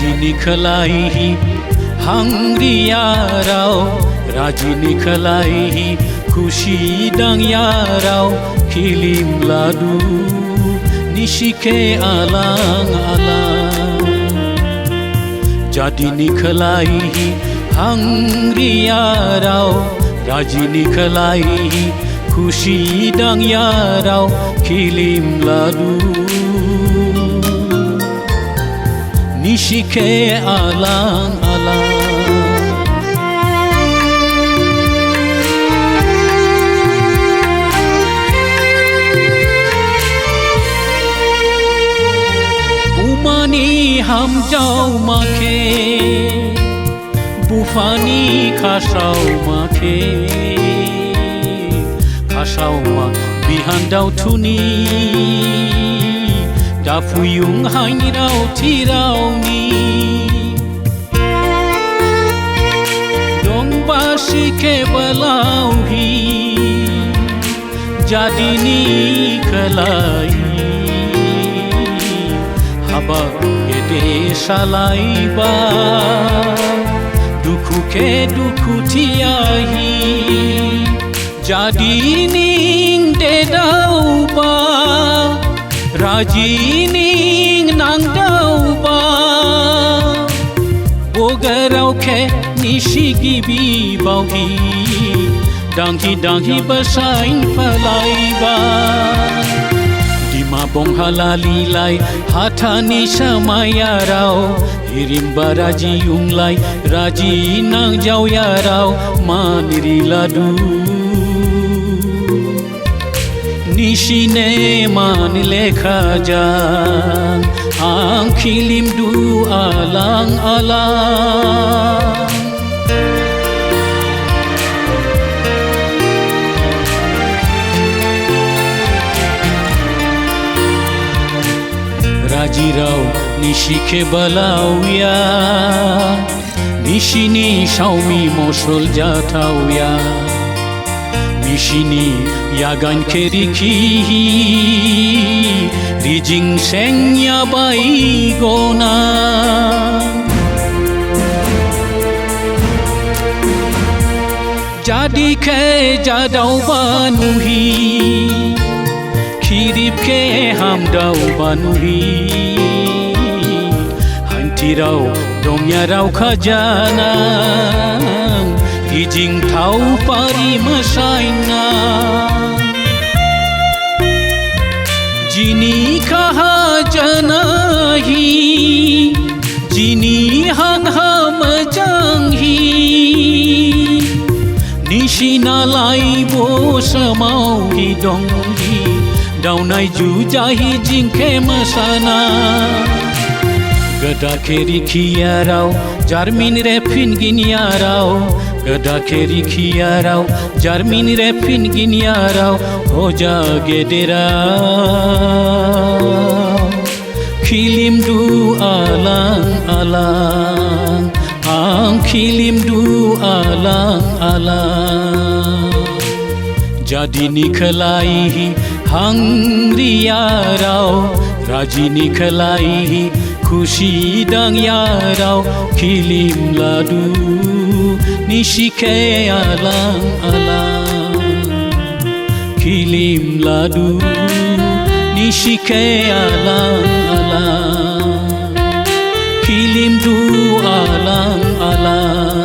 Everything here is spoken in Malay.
Rajini khalai hangri yarau Rajini khalai khushi dang yarau Kilim ladu nishike alang alang Jadini khalai hangri yarau Rajini khalai khushi dang yarau Kilim ladu nishike alang alang Bumani ham jau make Bufani khasau make Khasau ma bihan dau thuni Da phuyung hain rau thi rau ni Dong ba si ke balau hi Jadini khalai Haba gede salai ba Dukhu ke dukhu thiahi Jadini de dau ba Rajini nang dau ba Bogarau ke nishigi bi bauhi Danghi basain falai ba Dima bong halali lai hatani samaya rau Hirimba raji unglai raji nang jau ya rau Maniri ladu Nishine man lekha jang Ang khilim du alang alang Raji rau nishike balau ya Nishini shaumi moshol jatau ya Nishini yagan keriki Rijing senya bai gona Jadi ke jadau banuhi Kirip ke hamdau banuhi Hanti rau domya rau khajana Hijing thau pari masaina Jini kaha janahi Jini hang ham janghi Nishina lai bo samau hi donghi Daunai ju jahi jingke masana Gada keri kia rau Jarmin repin ginya rau Gada keri kia rau Jarmin repin ginya rau Hoja gedera Khilim du alang alang Ang khilim du alang alang Jadini khalai hangri yarau Rajini khalai khushi dang yarau Kilim ladu nishike alang alang Kilim ladu nishike alang alang Kilim du alang alang